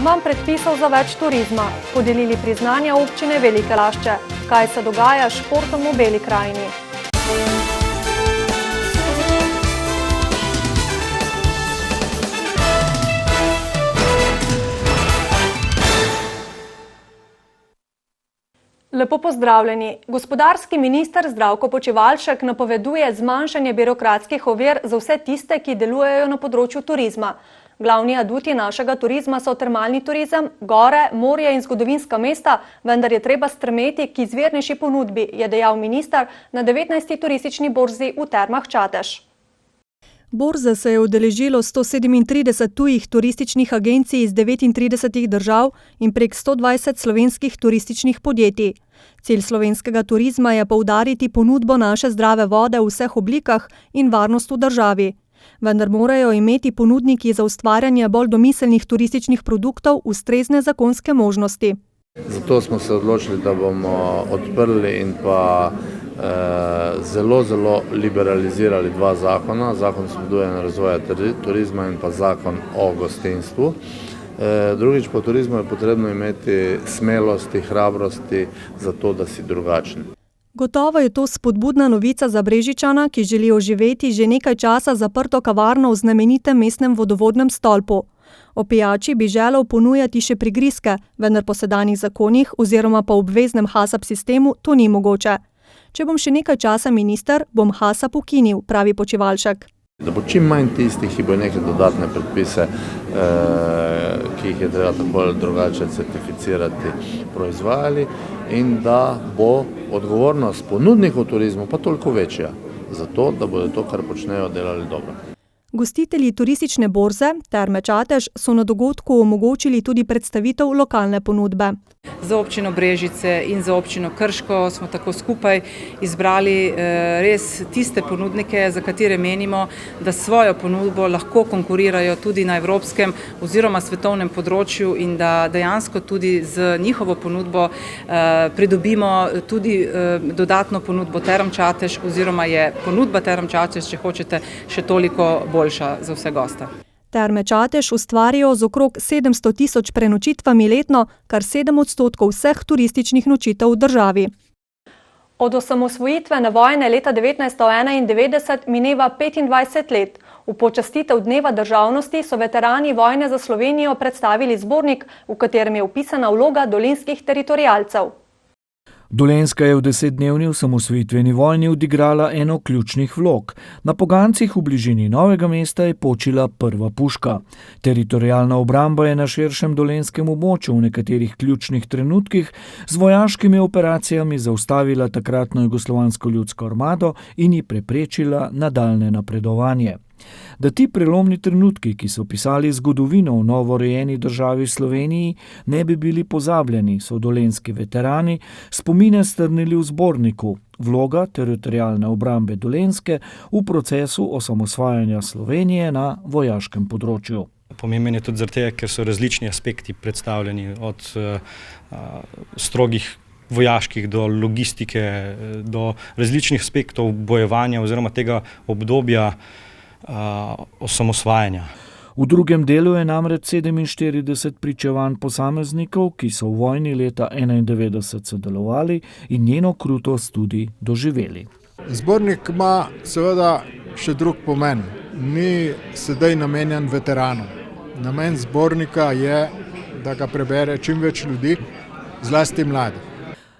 Manj predpisov za več turizma. Podelili priznanja občine Velike Lašče. Kaj se dogaja s športom v Beli krajini? Lepo pozdravljeni. Gospodarski minister Zdravko Počivalšek napoveduje zmanjšanje birokratskih ovir za vse tiste, ki delujejo na področju turizma. Glavni aduti našega turizma so termalni turizem, gore, morje in zgodovinska mesta, vendar je treba stremeti k izvirnejši ponudbi, je dejal minister na 19. turistični borzi v Termah Čatež. Borze se je udeležilo 137 tujih turističnih agencij iz 39 držav in prek 120 slovenskih turističnih podjetij. Cilj slovenskega turizma je poudariti ponudbo naše zdrave vode v vseh oblikah in varnost v državi. Vendar morajo imeti ponudniki za ustvarjanje bolj domiselnih turističnih produktov ustrezne zakonske možnosti. Zato smo se odločili, da bomo odprli in pa zelo liberalizirali dva zakona. Zakon spodbujanja razvoja turizma in pa zakon o gostinstvu. Drugič, po turizmu je potrebno imeti smelosti, hrabrosti za to, da si drugačen. Gotovo je to spodbudna novica za Brežičana, ki želi oživeti že nekaj časa zaprto kavarno v znamenitem mestnem vodovodnem stolpu. O pijači bi želel ponujati še prigrizke, vendar po sedanjih zakonih oziroma po obveznem HACCP sistemu to ni mogoče. Če bom še nekaj časa minister, bom HACCP ukinil, pravi Počivalšek. Da bo čim manj tistih, ki bo neke dodatne predpise, ki jih je treba tako ali drugače certificirati, proizvajali in da bo odgovornost ponudnikov turizmu pa toliko večja, zato da bodo to, kar počnejo, delali dobro. Gostitelji turistične borze Terme Čatež so na dogodku omogočili tudi predstavitev lokalne ponudbe. Za občino Brežice in za občino Krško smo tako skupaj izbrali res tiste ponudnike, za katere menimo, da svojo ponudbo lahko konkurirajo tudi na evropskem oziroma svetovnem področju in da dejansko tudi z njihovo ponudbo pridobimo tudi dodatno ponudbo Term Čatež oziroma je ponudba Term Čatež, če hočete, še toliko boljša za vse goste. Terme Čatež ustvarijo z okrog 700 tisoč prenočitvami letno, kar 7% vseh turističnih nočitev v državi. Od osamosvojitvene vojne leta 1991 mineva 25 let. V počastitev Dneva državnosti so veterani vojne za Slovenijo predstavili zbornik, v katerem je opisana vloga dolenjskih teritorialcev. Dolenjska je v 10-dnevni osamosvojitveni vojni odigrala eno ključnih vlog. Na pogancih v bližini Novega mesta je počila prva puška. Teritorialna obramba je na širšem dolenjskem območju v nekaterih ključnih trenutkih z vojaškimi operacijami zaustavila takratno jugoslovansko ljudsko armado in ji preprečila nadaljnje napredovanje. Da ti prelomni trenutki, ki so pisali zgodovino v novorojeni državi Sloveniji, ne bi bili pozabljeni, so dolenjski veterani spomine strnili v zborniku Vloga teritorialne obrambe Dolenjske v procesu osamosvajanja Slovenije na vojaškem področju. Pomemben je tudi zaradi tega, ker so različni aspekti predstavljeni, od strogih vojaških do logistike, do različnih aspektov bojevanja oziroma tega obdobja osamosvajanja. V drugem delu je namreč 47 pričevanj posameznikov, ki so v vojni leta 1991 sodelovali in njeno krutost tudi doživeli. Zbornik ima seveda še drug pomen. Ni sedaj namenjen veteranom. Namen zbornika je, da ga prebere čim več ljudi, zlasti mladi.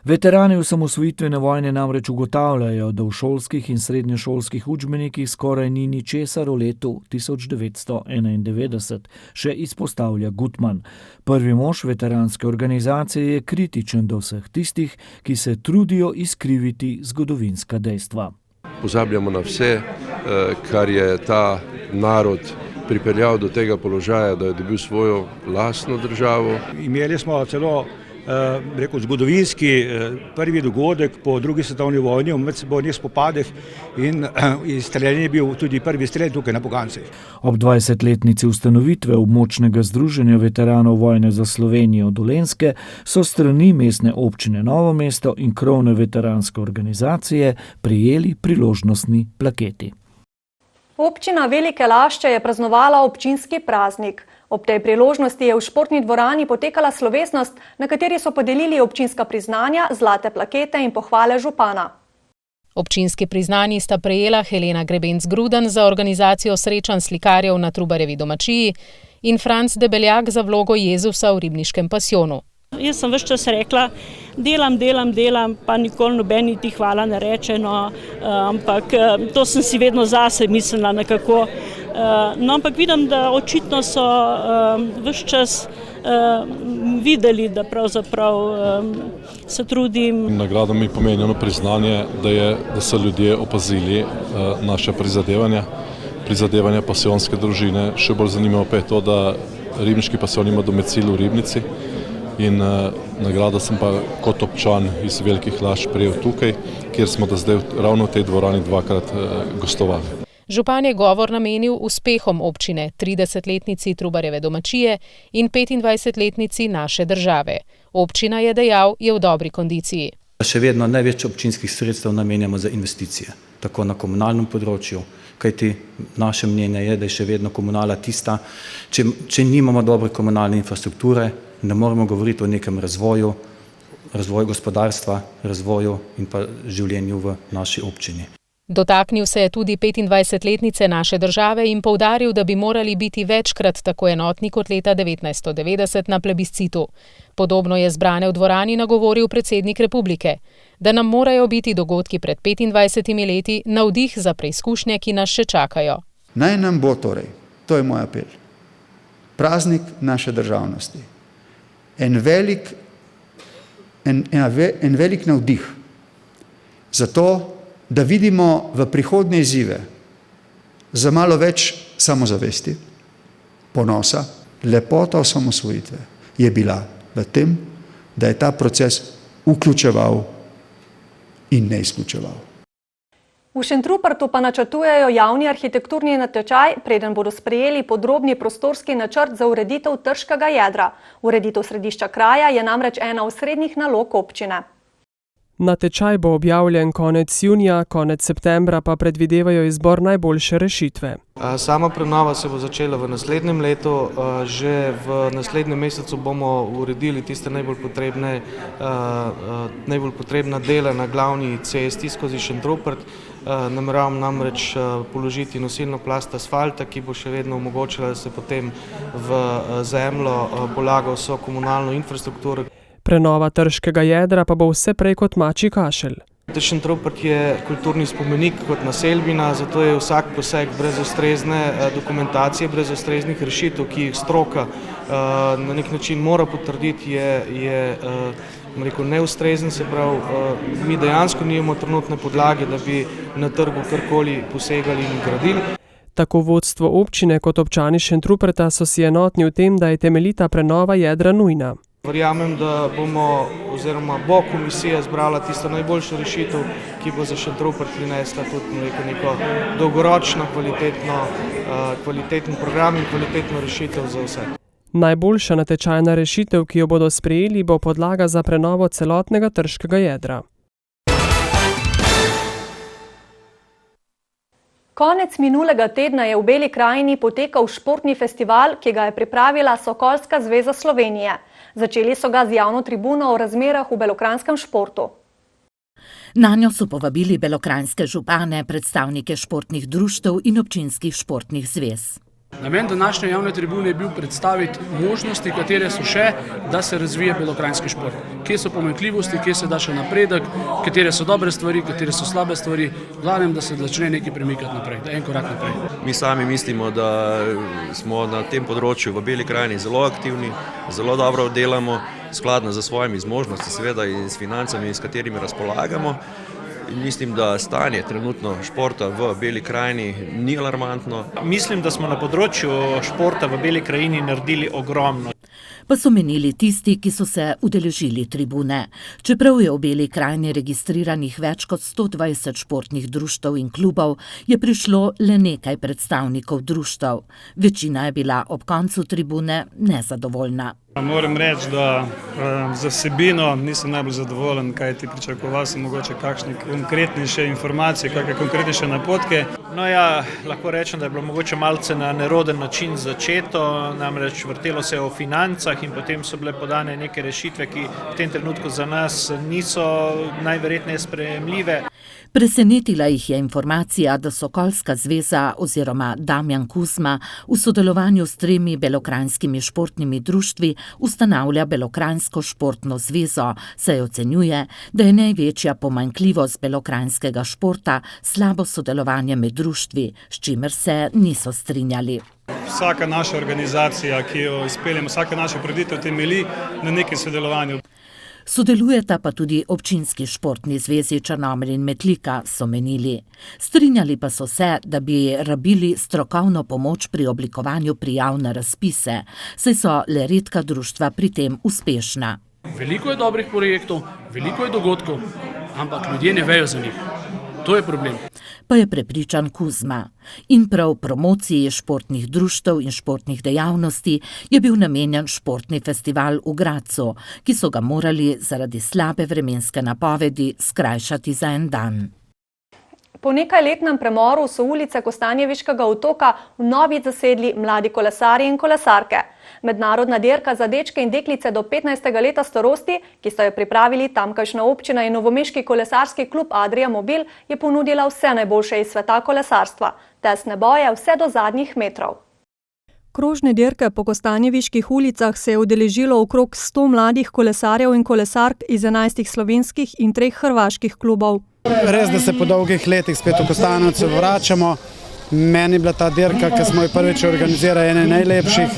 Veterani osamosvojitvene vojne namreč ugotavljajo, da v šolskih in srednješolskih učbenikih skoraj ni ničesar o letu 1991, še izpostavlja Gutman. Prvi mož veteranske organizacije je kritičen do vseh tistih, ki se trudijo izkriviti zgodovinska dejstva. Pozabljamo na vse, kar je ta narod pripeljal do tega položaja, da je dobil svojo lastno državo. Imeli smo celo zgodovinski prvi dogodek po drugi svetovni vojni v medsebojnih spopadih in streljen je bil tudi prvi strel tukaj na pogancih. Ob 20-letnici ustanovitve območnega združenja veteranov vojne za Slovenijo Dolenjske so strani mestne občine Novo mesto in krovne veteranske organizacije prejeli priložnostni plaketi. Občina Velike Lašče je praznovala občinski praznik. Ob tej priložnosti je v športni dvorani potekala slovesnost, na kateri so podelili občinska priznanja, zlate plakete in pohvale župana. Občinski priznanji sta prejela Helena Grebenc-Gruden za organizacijo srečanj slikarjev na Trubarjevi domačiji in Franc Debeljak za vlogo Jezusa v Ribniškem pasijonu. Jaz sem ves čas rekla, delam, pa nikoli noben niti hvala ne reče, ampak to sem si vedno zase mislila nekako. No, ampak vidim, da očitno so ves čas videli, da pravzaprav se trudim. Nagrada mi pomeni eno priznanje, da so ljudje opazili naše prizadevanja pasijonske družine. Še bolj zanimivo pa je to, da Ribniški pasijon ima domicil v Ribnici. In nagrado sem pa kot občan iz Velikih Lašč prejel tukaj, kjer smo do zdaj ravno v tej dvorani dvakrat gostovali. Župan je govor namenil uspehom občine, 30-letnici Trubarjeve domačije in 25-letnici naše države. Občina, je dejal, je v dobri kondiciji. Še vedno največ občinskih sredstev namenjamo za investicije, tako na komunalnem področju, kajti naše mnenje je, da je še vedno komunala tista, če nimamo dobre komunalne infrastrukture, ne moremo govoriti o nekem razvoju gospodarstva, razvoju in pa življenju v naši občini. Dotaknil se je tudi 25-letnice naše države in poudaril, da bi morali biti večkrat tako enotni kot leta 1990 na plebiscitu. Podobno je zbrane v dvorani nagovoril predsednik republike, da nam morajo biti dogodki pred 25 leti navdih za preizkušnje, ki nas še čakajo. Naj nam bo torej, to je moj apel, praznik naše državnosti. En velik navdih za to, da vidimo v prihodnje izzive za malo več samozavesti, ponosa. Lepota osamosvojitve je bila v tem, da je ta proces vključeval in ne izključeval. V Šentrupertu pa načrtujejo javni arhitekturni natečaj, preden bodo sprejeli podrobni prostorski načrt za ureditev Trškega jedra. Ureditev središča kraja je namreč ena osrednjih nalog občine. Natečaj bo objavljen konec junija, konec septembra pa predvidevajo izbor najboljše rešitve. Sama prenova se bo začela v naslednjem letu, že v naslednjem mesecu bomo uredili tiste najbolj potrebna dela na glavni cesti skozi Šentrupert. Nameravam namreč položiti nosilno plast asfalta, ki bo še vedno omogočila, da se potem v zemljo polaga vso komunalno infrastrukturo. Prenova Trškega jedra pa bo vse prej kot mačji kašelj. Šentrupert je kulturni spomenik kot naselbina, zato je vsak poseg brez ustrezne dokumentacije, brez ustreznih rešitev, ki jih stroka na nek način mora potrditi, je neustrezen, se pravi, mi dejansko nimamo trenutne podlage, da bi na trgu karkoli posegali in gradili. Tako vodstvo občine kot občani Šentruperta so si enotni v tem, da je temeljita prenova jedra nujna. Verjamem, da bo komisija zbrala tisto najboljšo rešitev, ki bo za Šentrupert prinesla tudi neko dolgoročno kvaliteten program in kvalitetno rešitev za vse. Najboljša natečajna rešitev, ki jo bodo sprejeli, bo podlaga za prenovo celotnega Trškega jedra. Konec minulega tedna je v Beli krajini potekal športni festival, ki ga je pripravila Sokolska zveza Slovenije. Začeli so ga z javno tribuno o razmerah v belokranjskem športu. Nanjo so povabili belokranjske župane, predstavnike športnih društev in občinskih športnih zvez. Namen današnje javne tribune je bil predstaviti možnosti, katere so še, da se razvije belokranjski šport. Kje so pomanjkljivosti, kje se da še napredek, katere so dobre stvari, katere so slabe stvari, glavnem, da se začne nekaj premikati naprej, da en korak naprej. Mi sami mislimo, da smo na tem področju v Beli krajini zelo aktivni, zelo dobro delamo, skladno za svojimi zmožnosti, seveda in s financami, s katerimi razpolagamo. Mislim, da stanje trenutno športa v Beli krajini ni alarmantno. Mislim, da smo na področju športa v Beli krajini naredili ogromno. Pa so menili tisti, ki so se udeležili tribune. Čeprav je v Beli krajini registriranih več kot 120 športnih društev in klubov, je prišlo le nekaj predstavnikov društev. Večina je bila ob koncu tribune nezadovoljna. Moram reči, da za vsebino nisem najbolj zadovoljen, kajti pričakoval sem mogoče kakšne konkretnejše informacije, kakšne konkretnejše napotke. No ja, lahko rečem, da je bilo mogoče malce na neroden način začeto, namreč vrtelo se je o financah in potem so bile podane neke rešitve, ki v tem trenutku za nas niso najverjetneje sprejemljive. Presenetila jih je informacija, da Sokolska zveza oziroma Damjan Kuzma v sodelovanju s 3 belokranjskimi športnimi društvi ustanavlja Belokranjsko športno zvezo, saj ocenjuje, da je največja pomanjkljivost belokranjskega športa slabo sodelovanje med društvi, s čimer se niso strinjali. Vsaka naša organizacija, ki jo izpeljemo, vsaka naša preditev temelji na nekem sodelovanju. Sodelujeta pa tudi občinski športni zvezi Črnomelj in Metlika, so menili. Strinjali pa so se, da bi rabili strokovno pomoč pri oblikovanju prijav na razpise, saj so le redka društva pri tem uspešna. Veliko je dobrih projektov, veliko je dogodkov, ampak ljudje ne vejo za njih. To je problem. Pa je prepričan Kuzma. In prav promociji športnih društev in športnih dejavnosti je bil namenjen športni festival v Gradcu, ki so ga morali zaradi slabe vremenske napovedi skrajšati za en dan. Po nekajletnem premoru so ulice Kostanjeviškega otoka vnovič zasedli mladi kolesarji in kolesarke. Mednarodna dirka za dečke in deklice do 15. leta starosti, ki so jo pripravili tamkajšnja občina in novomeški kolesarski klub Adria Mobil, je ponudila vse najboljše iz sveta kolesarstva. Tesne boje vse do zadnjih metrov. Krožne dirke po Kostanjeviških ulicah se je udeležilo okrog 100 mladih kolesarjev in kolesark iz 11 slovenskih in 3 hrvaških klubov. Res, da se po dolgih letih spet v Kostanjevce vračamo. Meni je bila ta dirka, ki smo jo prvič organizirali, ena najlepših,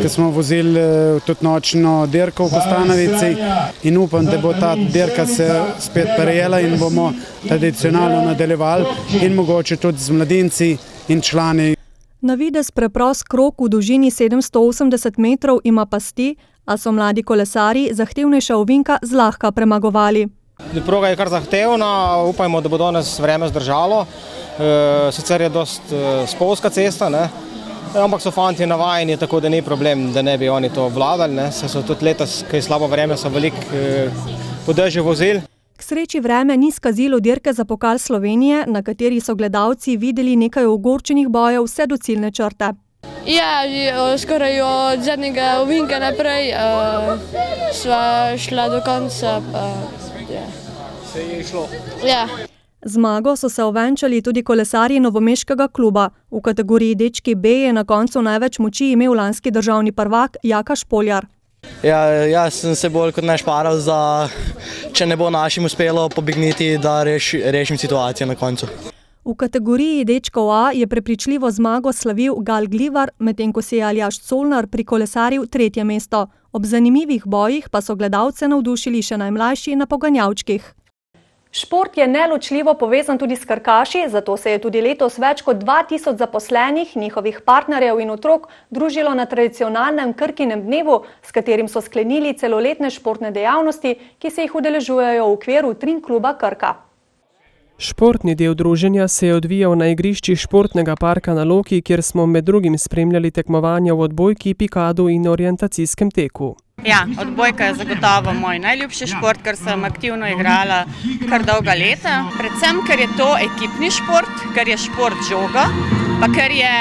ki smo vozili tudi nočno dirko v Kostanjevici in upam, da bo ta dirka se spet prijela in bomo tradicionalno nadaljevali in mogoče tudi z mladinci in člani. Na videz preprost krog v dolžini 780 metrov ima pasti, a so mladi kolesarji zahtevnejša ovinka zlahka premagovali. Proga je kar zahtevna, upajmo, da bo danes vreme zdržalo. Sicer je dost spolska cesta, ampak so fanti navajeni, tako da ni problem, da ne bi oni to vladali. Se so tudi letos, ko je slabo vreme, so veliko po dežju vozili. K sreči vreme ni skazilo dirke za pokal Slovenije, na kateri so gledalci videli nekaj ogorčenih bojev vse do ciljne črte. Ja, skoraj od zadnjega ovinka naprej sva šla do konca. Se je šlo? Ja. Zmago so se ovenčali tudi kolesarji novomeškega kluba. V kategoriji dečki B je na koncu največ moči imel lanski državni prvak Jaka Špoljar. Ja, jaz sem se bolj kot ne šparal, če ne bo našim uspelo pobegniti, da rešim situacijo na koncu. V kategoriji dečkov A je prepričljivo zmago slavil Gal Glivar, medtem ko si je Aljaž Colnar prikolesaril 3. mesto. Ob zanimivih bojih pa so gledalce navdušili še najmlajši na poganjavčkih. Šport je neločljivo povezan tudi s krkaši, zato se je tudi letos več kot 2000 zaposlenih, njihovih partnerjev in otrok družilo na tradicionalnem Krkinem dnevu, s katerim so sklenili celoletne športne dejavnosti, ki se jih udeležujejo v okviru Trim kluba Krka. Športni del druženja se je odvijal na igriščih športnega parka na Loki, kjer smo med drugim spremljali tekmovanja v odbojki, pikadu in orientacijskem teku. Ja, odbojka je zagotovo moj najljubši šport, ker sem aktivno igrala kar dolga leta. Predvsem, ker je to ekipni šport, ker je šport žoga, pa ker je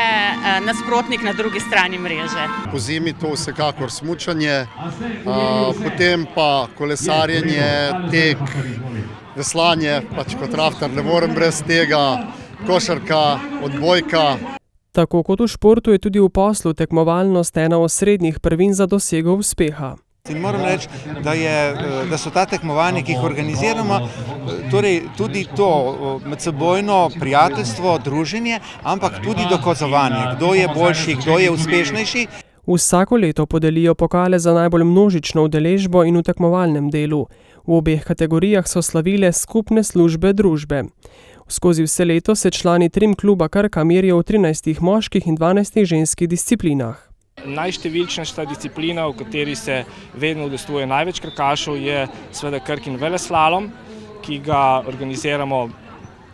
nasprotnik na drugi strani mreže. Po zimi to vsekakor smučanje, potem pa kolesarjenje, tek, veslanje, pač kot raftar ne morem brez tega, košarka, odbojka. Tako kot v športu je tudi v poslu tekmovalnost ena osrednjih prvin za dosego uspeha. In moram reči, da so ta tekmovanja, ki jih organiziramo, torej tudi to medsebojno prijateljstvo, druženje, ampak tudi dokazovanje, kdo je boljši, kdo je uspešnejši. Vsako leto podelijo pokale za najbolj množično udeležbo in v tekmovalnem delu. V obeh kategorijah so slavile skupne službe družbe. Skozi vse leto se člani Trim kluba Krka merijo v 13 moških in 12 ženskih disciplinah. Najštevilčnejša disciplina, v kateri se vedno udejstvuje največ krkašev, je seveda Krkin veleslalom, ki ga organiziramo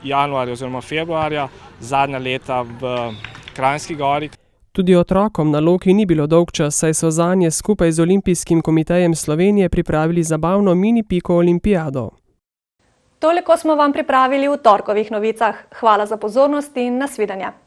januarja oziroma februarja, zadnja leta v Kranjski Gori. Tudi otrokom na Loki ni bilo dolgčas, saj so zanje skupaj z Olimpijskim komitejem Slovenije pripravili zabavno mini piko olimpijado. Toliko smo vam pripravili v torkovih novicah. Hvala za pozornost in nasvidenje.